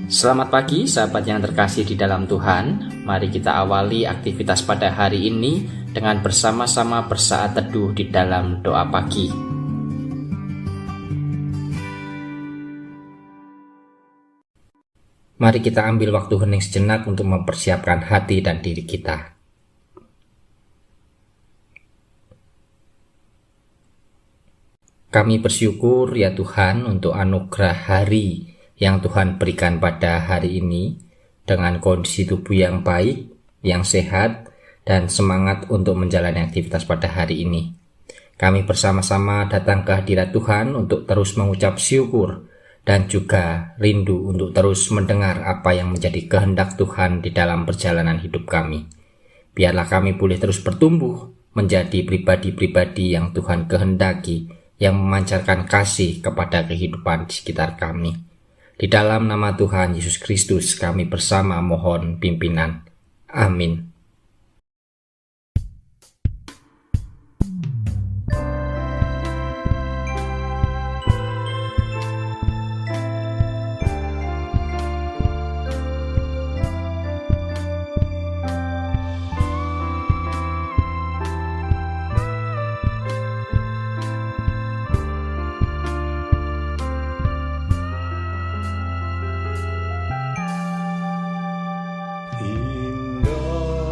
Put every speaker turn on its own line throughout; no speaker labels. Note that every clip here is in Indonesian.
Selamat pagi sahabat yang terkasih di dalam Tuhan. Mari kita awali aktivitas pada hari ini dengan bersama-sama bersaat teduh di dalam doa pagi. Mari kita ambil waktu hening sejenak untuk mempersiapkan hati dan diri kita. Kami bersyukur ya Tuhan untuk anugerah hari yang Tuhan berikan pada hari ini dengan kondisi tubuh yang baik, yang sehat, dan semangat untuk menjalani aktivitas pada hari ini. Kami bersama-sama datang ke hadirat Tuhan untuk terus mengucap syukur dan juga rindu untuk terus mendengar apa yang menjadi kehendak Tuhan di dalam perjalanan hidup kami. Biarlah kami boleh terus bertumbuh menjadi pribadi-pribadi yang Tuhan kehendaki, yang memancarkan kasih kepada kehidupan di sekitar kami. Di dalam nama Tuhan Yesus Kristus kami bersama mohon pimpinan. Amin.
Indah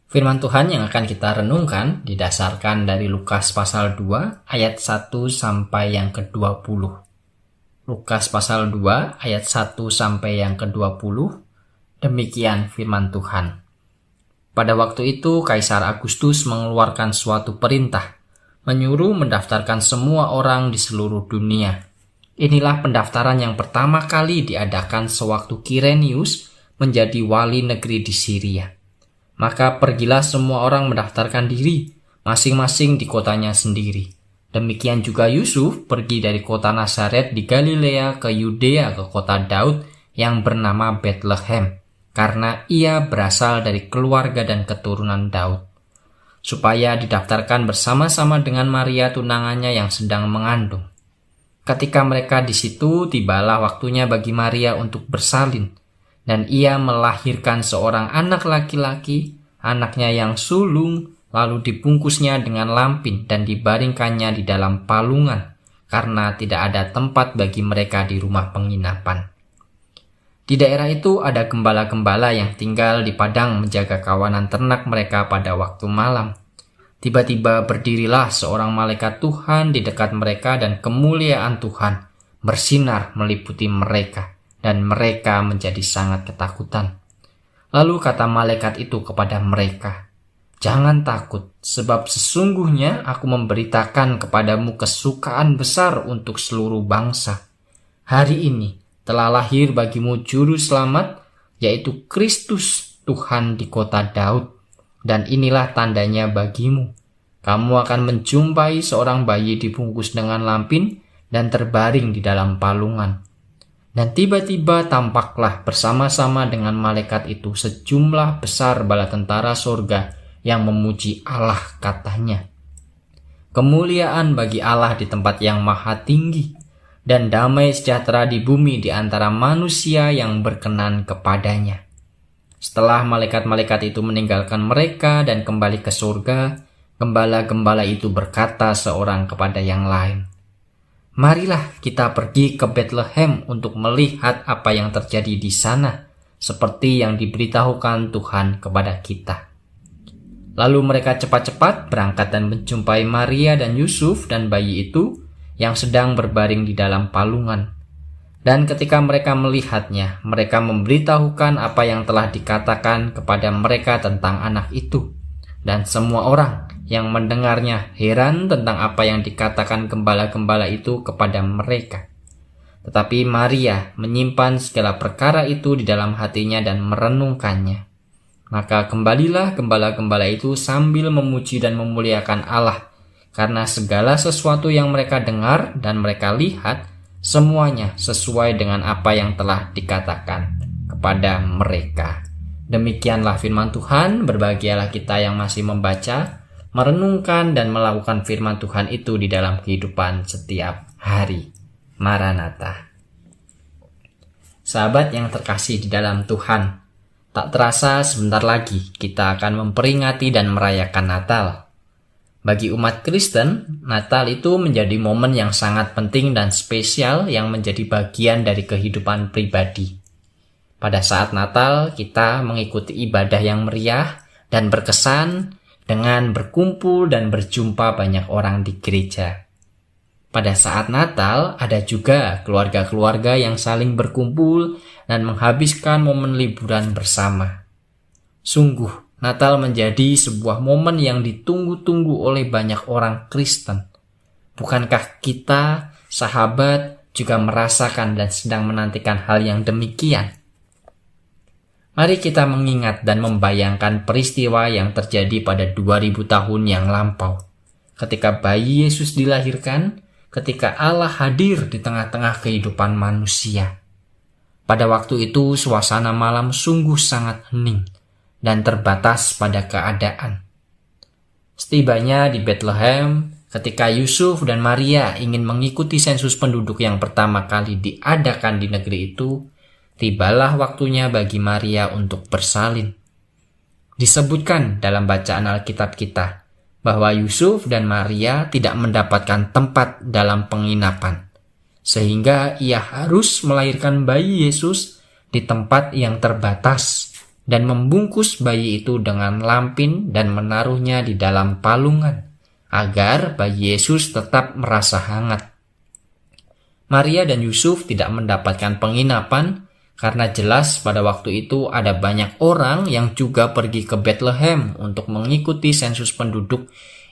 Firman Tuhan yang akan kita renungkan didasarkan dari Lukas pasal 2 ayat 1 sampai yang ke-20. Lukas pasal 2 ayat 1 sampai yang ke-20. Demikian firman Tuhan. Pada waktu itu Kaisar Agustus mengeluarkan suatu perintah, menyuruh mendaftarkan semua orang di seluruh dunia. Inilah pendaftaran yang pertama kali diadakan sewaktu Kirenius menjadi wali negeri di Syria. Maka pergilah semua orang mendaftarkan diri, masing-masing di kotanya sendiri. Demikian juga Yusuf pergi dari kota Nazaret di Galilea ke Yudea ke kota Daud yang bernama Bethlehem, karena ia berasal dari keluarga dan keturunan Daud, supaya didaftarkan bersama-sama dengan Maria tunangannya yang sedang mengandung. Ketika mereka di situ, tibalah waktunya bagi Maria untuk bersalin. Dan ia melahirkan seorang anak laki-laki, anaknya yang sulung, lalu dibungkusnya dengan lampin dan dibaringkannya di dalam palungan, karena tidak ada tempat bagi mereka di rumah penginapan. Di daerah itu ada gembala-gembala yang tinggal di padang menjaga kawanan ternak mereka pada waktu malam. Tiba-tiba berdirilah seorang malaikat Tuhan di dekat mereka dan kemuliaan Tuhan bersinar meliputi mereka. Dan mereka menjadi sangat ketakutan. Lalu kata malaikat itu kepada mereka, "Jangan takut, sebab sesungguhnya aku memberitakan kepadamu kesukaan besar untuk seluruh bangsa. Hari ini telah lahir bagimu juru selamat, yaitu Kristus Tuhan di kota Daud. Dan inilah tandanya bagimu. Kamu akan menjumpai seorang bayi dibungkus dengan lampin dan terbaring di dalam palungan." Dan tiba-tiba tampaklah bersama-sama dengan malaikat itu sejumlah besar bala tentara sorga yang memuji Allah, katanya, "Kemuliaan bagi Allah di tempat yang maha tinggi, dan damai sejahtera di bumi di antara manusia yang berkenan kepadanya." Setelah malaikat-malaikat itu meninggalkan mereka dan kembali ke surga, gembala-gembala itu berkata seorang kepada yang lain, "Marilah kita pergi ke Bethlehem untuk melihat apa yang terjadi di sana, seperti yang diberitahukan Tuhan kepada kita." Lalu mereka cepat-cepat berangkat dan menjumpai Maria dan Yusuf dan bayi itu yang sedang berbaring di dalam palungan. Dan ketika mereka melihatnya, mereka memberitahukan apa yang telah dikatakan kepada mereka tentang anak itu. Dan semua orang yang mendengarnya heran tentang apa yang dikatakan gembala-gembala itu kepada mereka. Tetapi Maria menyimpan segala perkara itu di dalam hatinya dan merenungkannya. Maka kembalilah gembala-gembala itu sambil memuji dan memuliakan Allah, karena segala sesuatu yang mereka dengar dan mereka lihat, semuanya sesuai dengan apa yang telah dikatakan kepada mereka. Demikianlah firman Tuhan. Berbahagialah kita yang masih membaca, merenungkan dan melakukan firman Tuhan itu di dalam kehidupan setiap hari. Maranatha. Sahabat yang terkasih di dalam Tuhan, tak terasa sebentar lagi kita akan memperingati dan merayakan Natal. Bagi umat Kristen, Natal itu menjadi momen yang sangat penting dan spesial yang menjadi bagian dari kehidupan pribadi. Pada saat Natal, kita mengikuti ibadah yang meriah dan berkesan dengan berkumpul dan berjumpa banyak orang di gereja. Pada saat Natal, ada juga keluarga-keluarga yang saling berkumpul dan menghabiskan momen liburan bersama. Sungguh, Natal menjadi sebuah momen yang ditunggu-tunggu oleh banyak orang Kristen. Bukankah kita, sahabat, juga merasakan dan sedang menantikan hal yang demikian? Mari kita mengingat dan membayangkan peristiwa yang terjadi pada 2000 tahun yang lampau. Ketika bayi Yesus dilahirkan, ketika Allah hadir di tengah-tengah kehidupan manusia. Pada waktu itu suasana malam sungguh sangat hening dan terbatas pada keadaan. Setibanya di Bethlehem, ketika Yusuf dan Maria ingin mengikuti sensus penduduk yang pertama kali diadakan di negeri itu, tibalah waktunya bagi Maria untuk bersalin. Disebutkan dalam bacaan Alkitab kita bahwa Yusuf dan Maria tidak mendapatkan tempat dalam penginapan, sehingga ia harus melahirkan bayi Yesus di tempat yang terbatas dan membungkus bayi itu dengan lampin dan menaruhnya di dalam palungan, agar bayi Yesus tetap merasa hangat. Maria dan Yusuf tidak mendapatkan penginapan karena jelas pada waktu itu ada banyak orang yang juga pergi ke Bethlehem untuk mengikuti sensus penduduk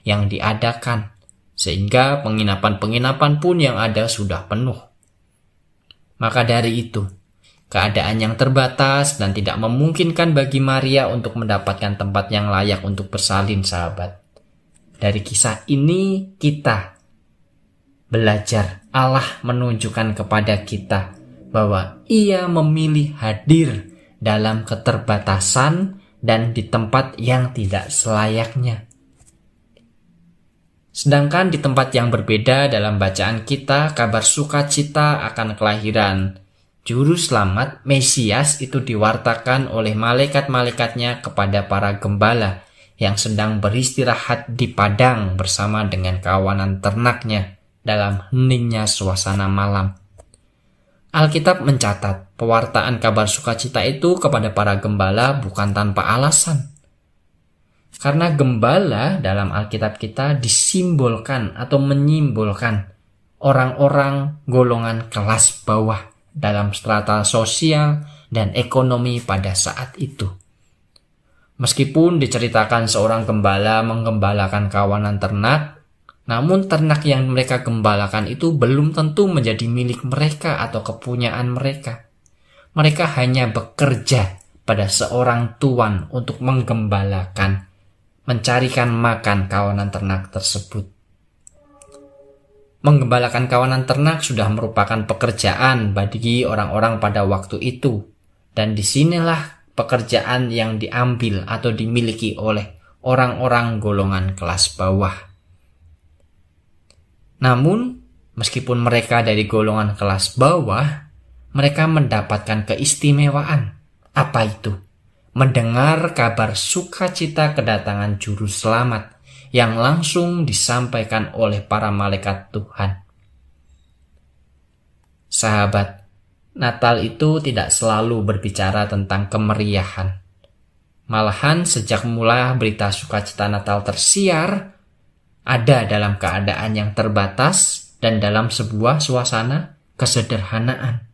yang diadakan, sehingga penginapan-penginapan pun yang ada sudah penuh. Maka dari itu, keadaan yang terbatas dan tidak memungkinkan bagi Maria untuk mendapatkan tempat yang layak untuk bersalin, sahabat. Dari kisah ini kita belajar Allah menunjukkan kepada kita bahwa Ia memilih hadir dalam keterbatasan dan di tempat yang tidak selayaknya. Sedangkan di tempat yang berbeda dalam bacaan kita, kabar sukacita akan kelahiran Juru Selamat Mesias itu diwartakan oleh malaikat-malaikatnya kepada para gembala yang sedang beristirahat di padang bersama dengan kawanan ternaknya dalam heningnya suasana malam. Alkitab mencatat pewartaan kabar sukacita itu kepada para gembala bukan tanpa alasan. Karena gembala dalam Alkitab kita disimbolkan atau menyimbolkan orang-orang golongan kelas bawah dalam strata sosial dan ekonomi pada saat itu. Meskipun diceritakan seorang gembala menggembalakan kawanan ternak, namun ternak yang mereka gembalakan itu belum tentu menjadi milik mereka atau kepunyaan mereka. Mereka hanya bekerja pada seorang tuan untuk menggembalakan, mencarikan makan kawanan ternak tersebut. Menggembalakan kawanan ternak sudah merupakan pekerjaan bagi orang-orang pada waktu itu, dan disinilah pekerjaan yang diambil atau dimiliki oleh orang-orang golongan kelas bawah. Namun, meskipun mereka dari golongan kelas bawah, mereka mendapatkan keistimewaan. Apa itu? Mendengar kabar sukacita kedatangan Juru Selamat yang langsung disampaikan oleh para malaikat Tuhan. Sahabat, Natal itu tidak selalu berbicara tentang kemeriahan. Malahan sejak mula berita sukacita Natal tersiar, ada dalam keadaan yang terbatas dan dalam sebuah suasana kesederhanaan.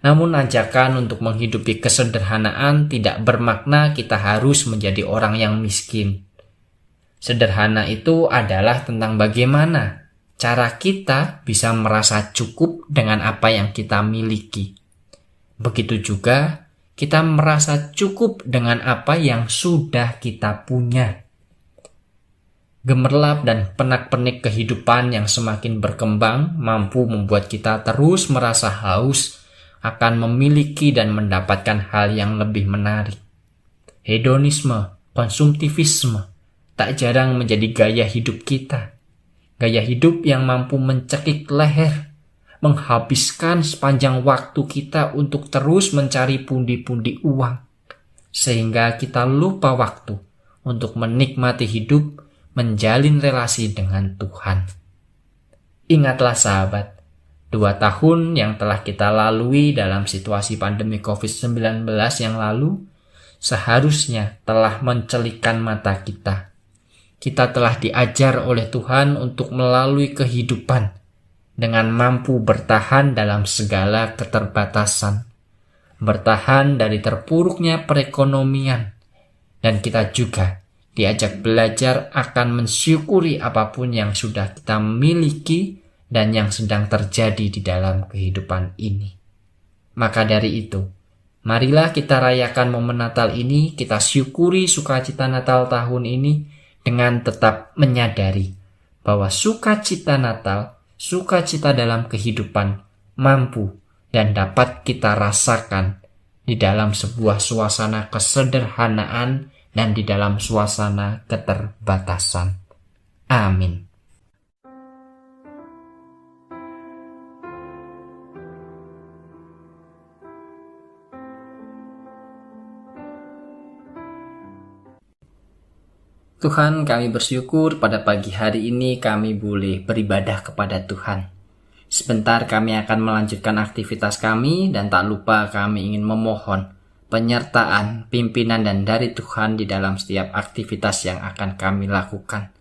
Namun ajakan untuk menghidupi kesederhanaan tidak bermakna kita harus menjadi orang yang miskin. Sederhana itu adalah tentang bagaimana cara kita bisa merasa cukup dengan apa yang kita miliki. Begitu juga kita merasa cukup dengan apa yang sudah kita punya. Gemerlap dan penak-pernik kehidupan yang semakin berkembang mampu membuat kita terus merasa haus akan memiliki dan mendapatkan hal yang lebih menarik. Hedonisme, konsumtivisme tak jarang menjadi gaya hidup kita. Gaya hidup yang mampu mencekik leher, menghabiskan sepanjang waktu kita untuk terus mencari pundi-pundi uang, sehingga kita lupa waktu untuk menikmati hidup, menjalin relasi dengan Tuhan. Ingatlah sahabat, 2 tahun yang telah kita lalui dalam situasi pandemi COVID-19 yang lalu, seharusnya telah mencelikan mata kita. Kita telah diajar oleh Tuhan untuk melalui kehidupan dengan mampu bertahan dalam segala keterbatasan, bertahan dari terpuruknya perekonomian, dan kita juga diajak belajar akan mensyukuri apapun yang sudah kita miliki dan yang sedang terjadi di dalam kehidupan ini. Maka dari itu, marilah kita rayakan momen Natal ini, kita syukuri sukacita Natal tahun ini dengan tetap menyadari bahwa sukacita Natal, sukacita dalam kehidupan mampu dan dapat kita rasakan di dalam sebuah suasana kesederhanaan dan di dalam suasana keterbatasan. Amin. Tuhan, kami bersyukur pada pagi hari ini kami boleh beribadah kepada Tuhan. Sebentar kami akan melanjutkan aktivitas kami dan tak lupa kami ingin memohon penyertaan, pimpinan, dan dari Tuhan di dalam setiap aktivitas yang akan kami lakukan.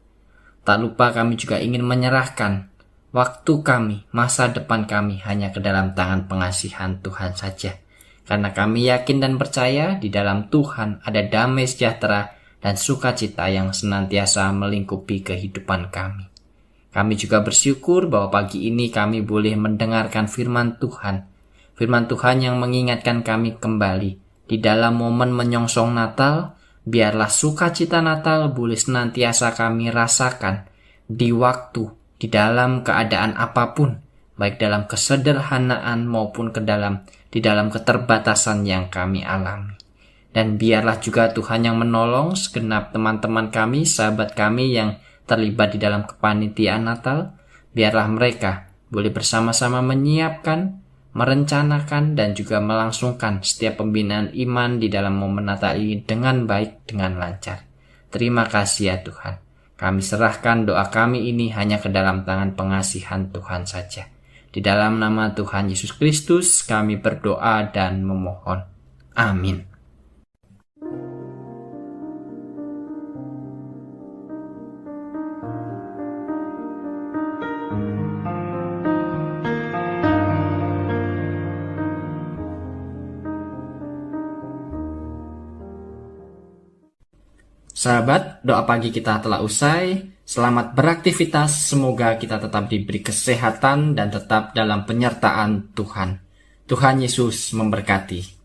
Tak lupa kami juga ingin menyerahkan waktu kami, masa depan kami hanya ke dalam tangan pengasihan Tuhan saja. Karena kami yakin dan percaya di dalam Tuhan ada damai sejahtera dan sukacita yang senantiasa melingkupi kehidupan kami. Kami juga bersyukur bahwa pagi ini kami boleh mendengarkan firman Tuhan. Firman Tuhan yang mengingatkan kami kembali di dalam momen menyongsong Natal. Biarlah sukacita Natal boleh senantiasa kami rasakan di waktu, di dalam keadaan apapun, baik dalam kesederhanaan maupun di dalam keterbatasan yang kami alami. Dan biarlah juga Tuhan yang menolong segenap teman-teman kami, sahabat kami yang terlibat di dalam kepanitiaan Natal. Biarlah mereka boleh bersama-sama menyiapkan, merencanakan, dan juga melangsungkan setiap pembinaan iman di dalam momen Natal ini dengan baik, dengan lancar. Terima kasih ya Tuhan. Kami serahkan doa kami ini hanya ke dalam tangan pengasihan Tuhan saja. Di dalam nama Tuhan Yesus Kristus kami berdoa dan memohon. Amin. Sahabat, doa pagi kita telah usai. Selamat beraktivitas, semoga kita tetap diberi kesehatan dan tetap dalam penyertaan Tuhan. Tuhan Yesus memberkati.